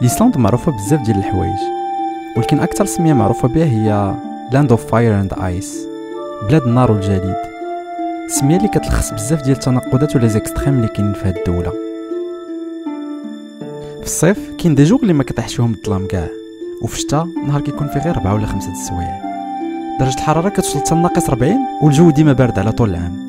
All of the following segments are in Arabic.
ايسلندا معروفه بزاف ديال الحوايج، ولكن اكثر سميه معروفه بها هي لاند اوف فاير اند ايس، بلاد النار والجليد. السميه اللي كتلخص بزاف ديال التناقضات ولا زيكستريم اللي كاينين في هذه الدوله. في الصيف كاين دي جوغ اللي ما كطيحش فيهم الظلام كاع، وفي الشتاء نهار كيكون فيه غير 4 ولا 5 السوايع. درجه الحراره كتوصل حتى لناقص 40، والجو ديما بارد على طول العام.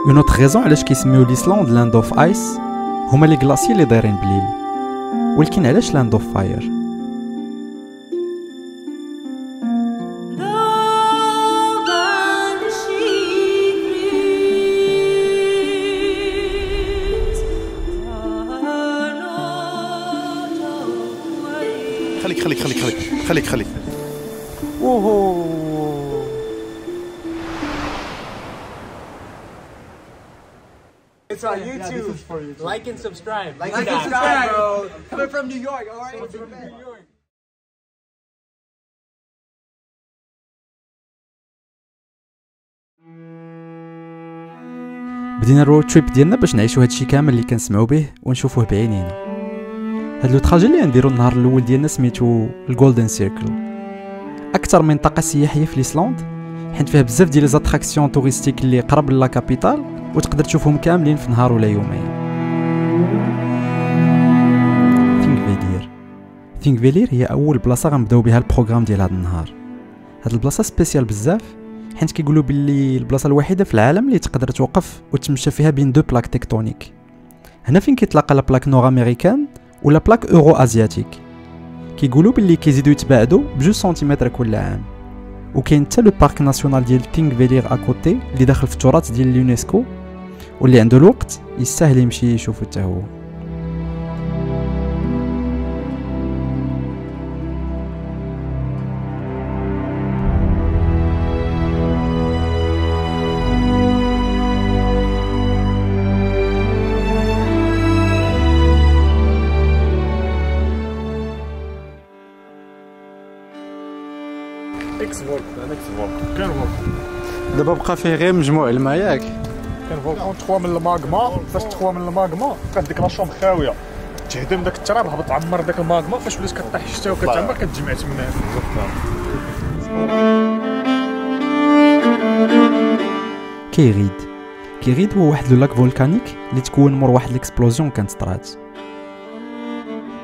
اون اوت ريزون علاش كيسميو ليسلاند لاند اوف ايس هما لي كلاسي اللي دايرين بليل. ولكن علاش لاند اوف فاير؟ خليك اوهو. It's on YouTube. Like and subscribe. Like and subscribe, bro. Coming from New York, all right? New York. بدينا الرود تريب ديالنا باش نعيشوا هادشي كامل اللي كنسمعوا به ونشوفوه بعينينا. هاد لو تراجي اللي غنديرو النهار الاول ديالنا سميتو الجولدن سيركل، اكثر منطقه سياحيه في ايسلند، حيت فيها بزاف ديال لي زاتراكسيون توريستيك اللي قرب لا كابيتال وتقدر تشوفهم كاملين في نهار ولا يومين. ثينكفيلير هي اول بلاصه غنبداو بها البروغرام ديال هذا النهار. هاد البلاصه سبيسيال بزاف، حيت كيقولوا باللي البلاصه الوحيده في العالم اللي تقدر توقف وتمشى فيها بين دو بلاك تكتونيك. هنا فين كيتلاقى لا بلاك نور امريكان ولا بلاك اورو ازياتيك. كيقولوا باللي كيزيدوا يتباعدوا ب2 سنتيمتر كل عام. وكاين حتى لو بارك ناسيونال ديال ثينكفيلير اكوتي اللي داخل في التراث ديال اليونسكو، واللي عنده الوقت يستاهل يمشي يشوفو حتى هو. دابا بقى فيه غير مجموع الماء ياك. كان فولكون 3 من الماغما، فاش 3 من الماغما بقات ديك لاشوم خاويه، تهدم داك التراب هبط عمر داك الماغما، فاش ولات كطيح الشتا وكتعمر كتجمع تما. كيغيد هو واحد لو لاك فولكانيك اللي تكون مور واحد ليكسبلوزيون كانت طرات.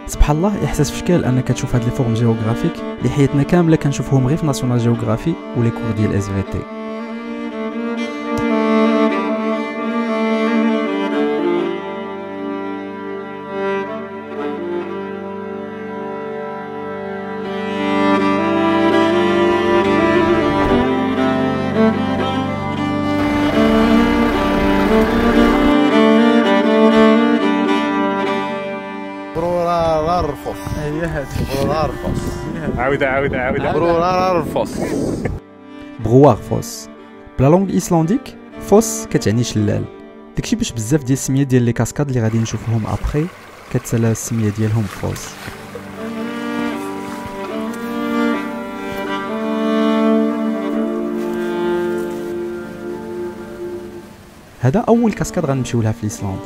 سبحان الله، احساس في شكل انك تشوف هاد لي فورم جيوغرافيك اللي حياتنا كامله كنشوفوهم غير في ناسيونال جيوغرافي ولي كور ديال اس في تي. بغوار فوس بلا لونغ ايسلانديك. فوس كتعني شلال، داكشي باش بزاف ديال السميات ديال لي كاسكاد اللي غادي نشوفوهم ابخي كتسالى السميه ديالهم فوس. هذا اول كاسكاد غنمشيو لها في ايسلاند،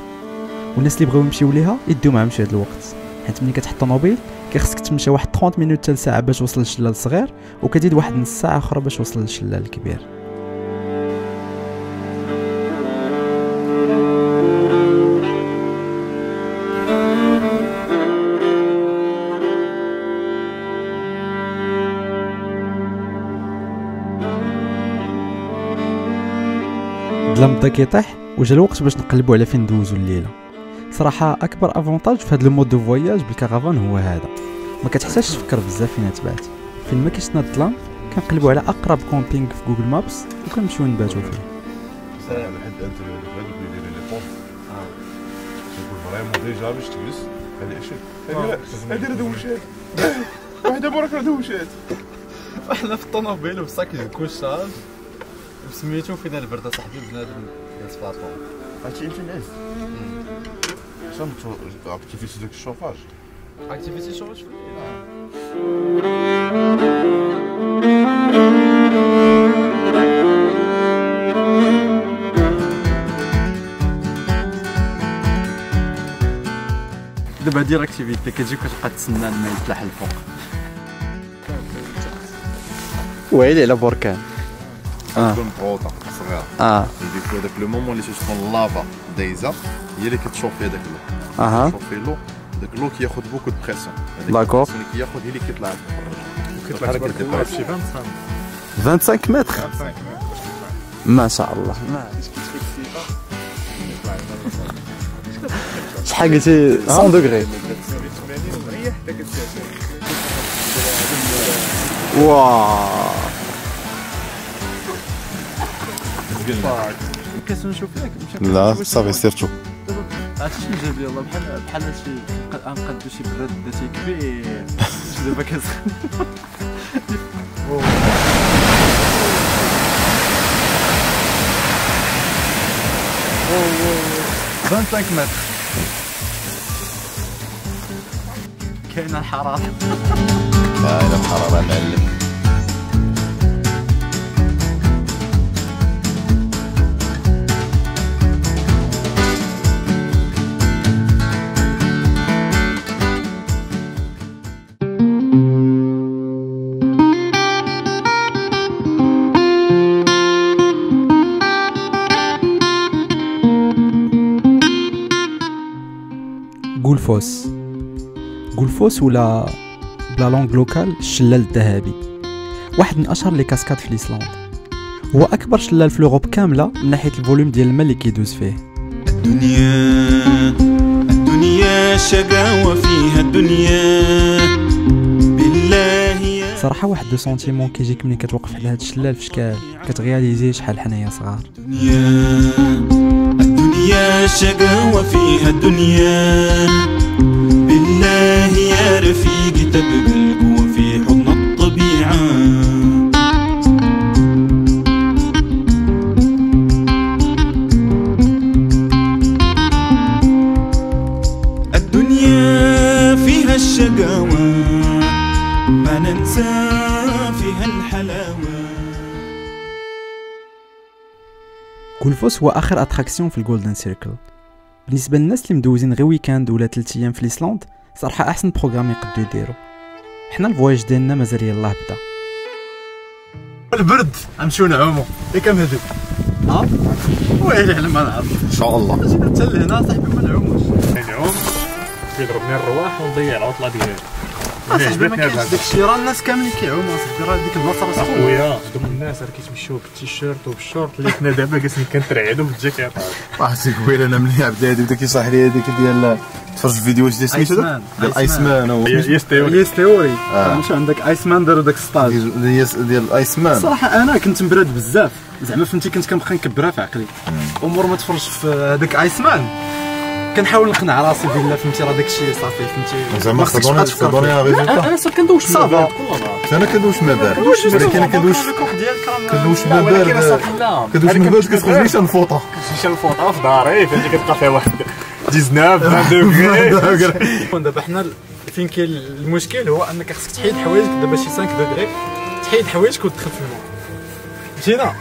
والناس اللي بغاو يمشيو ليها يديو معاهم شي هاد الوقت، حيت ملي كتحط طوموبيل كيخصك تمشي واحد 30 مينوت حتى لساعه باش توصل للشلال الصغير، وكتزيد واحد نص ساعه اخرى باش توصل للشلال الكبير. الظلام بدا كيطيح وجا الوقت باش نقلبوا على فين ندوزو الليله. صراحه اكبر افونتاج في هذا المود دو فواياج بالكارافان هو هذا، ما كتحتاجش تفكر بزاف فين تبات. فين ما كيشنا الظلام كنقلبوا على اقرب كومبينغ في جوجل مابس وكنمشيو نباتوا فيه. سلام لحد انت غادي يدير لي بومب. تقول فريمون ديجا باش تجلس هذه اشي هذه دوشات واحده برك دوشات. احنا في الطوموبيل وبصاك الكوشاج سميتو فينا البرد صاحبي بنادم داز فاطون. هادشي يمشي نعس. شنو اكتيفيتي داك الشوفاج؟ اكتيفيتي شوفاج في ديراكتيفيتي كتجي كتبقى تسنى الماء يتلاح الفوق. ويلي على بركان. تكون بروطه صغيره. ديك هذاك لو مومون اللي تشوف اللافا دايزه هي اللي كتشوفي هذاك اللو. تشوفي اللو داك اللو كياخذ بوكو دو بريسيون. داكور. اللي كياخذ هي اللي كيطلع كيطلع لك شي 25 متر. ما شاء الله. شحال قلتي 100 دوغري؟ واو كاس نشوف ياك لا صافي سير شوف. عرفتي شنو جاب لي والله بحال شي نقدو شي براد ذاتي كبير دابا كتسخن. 25 متر كاينه الحراره. كاينه الحراره معلم. غولفوس ولا بلا لونغ لوكال الشلال الذهبي، واحد من اشهر لي كاسكاد في ايسلندا. هو اكبر شلال في لوروب كامله من ناحيه الفوليوم ديال الماء اللي كيدوز فيه. الدنيا شقاوة فيها الدنيا بالله. صراحه واحد دو سونتيمون كيجيك ملي كتوقف على هذا الشلال في شكال كتغياليزي شحال حنايا صغار. الدنيا شقاوة فيها الدنيا بالله يا رفيقي تبقى القوة في حضن الطبيعة. الدنيا فيها الشقاوة ما ننسى فيها الحلاوة. غولفوس هو اخر اتراكسيون في الجولدن سيركل. بالنسبه للناس اللي مدوزين غير ويكاند ولا 3 ايام في ايسلند صراحه احسن بروغرام يقدروا يديروا. حنا الفواياج ديالنا مازال يلاه بدا. البرد غنمشيو نعومو ياك مهدي. ويلي على ما نعرف ان شاء الله. جينا حتى لهنا صاحبي ما نعوموش. نعوم كيضربني الرواح ونضيع العطله ديالي. صاحبي ما كاينش داكشي راه الناس كاملين كيعوموا صاحبي راه ديك البلاصه راه سخونه. خويا دوم الناس راه كيتمشيو بالتيشيرت وبالشورت اللي كنا دابا جالسين كنترعدوا بالجاكيط. واحد قبيله انا ملي عبد بدا كيصاح لي هذيك ديال تفرج في فيديوهات ديال سميتو ديال ايسمان يس تيوري. واش عندك ايسمان داروا داك ستاج ديال ايسمان. صراحه انا كنت مبرد بزاف زعما فهمتي كنت كنبقى نكبرها في عقلي امور ما تفرج في هذاك ايسمان كنحاول نقنع راسي بالله فهمتي راه داكشي صافي فهمتي زعما خدوني ريزولتا. انا كندوش ما بارد كل نهار. انا كندوش ما بارد ولكن انا كندوش ما بارد كندوش ما بارد كتخرج لي شنفوطه الفوطه في داري فهمتي كتلقى فيها واحد 19 دوغري. دابا حنا فين كاين المشكل هو انك خصك تحيد حوايجك دابا شي 5 دوغري تحيد حوايجك وتدخل في الماء. مشينا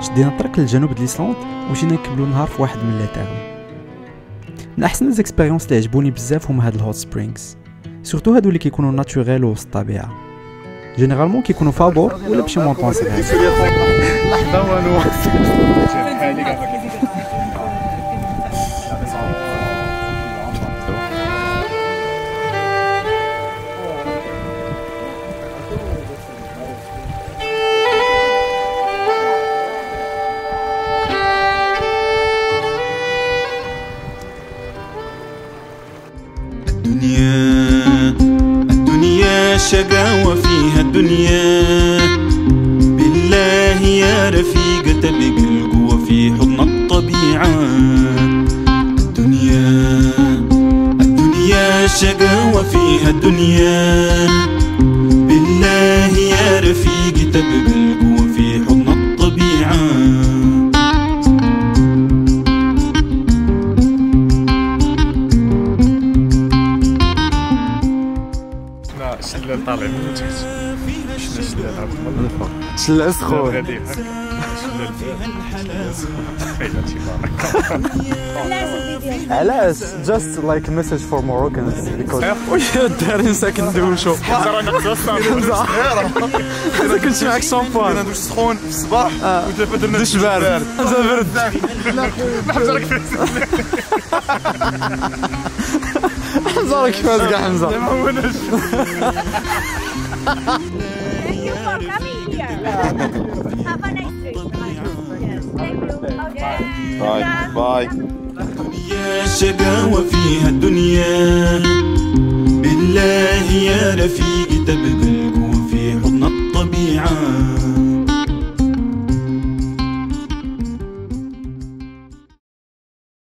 شدينا الطريق للجنوب ديال ايسلند ومشينا نكملوا النهار في واحد من لي تيرم. من احسن ليزيكسبيريونس اللي عجبوني بزاف هما هاد الهوت سبرينغز، سورتو هادو اللي كيكونوا ناتوريل وسط الطبيعه. جينيرالمون كيكونوا فابور ولا بشي مونطون صغير. لحظه وانو الدنيا شقاوة فيها الدنيا بالله يا رفيقة تبقى القوة في حضن الطبيعة. الدنيا شقاوة فيها الدنيا بالله يا رفيقة تبقى القوة في حضن الطبيعة. الشلال طالع من تحت شنا الشلال هاك من الفوق شلال سخون غادي هكا علاش just like a message for Moroccans because واش الدارين ساكن ندوشو انا كنت معاك شامبان ندوش سخون في الصباح ودابا درنا دوش بارد برد حمزه راك حمزه راك فاز كاع حمزه Thank you for coming here. Have a nice day. Yes, thank you. Okay. باي يا شقاوة فيها الدنيا بالله يا رفيقي تبقى القوة في حضن الطبيعة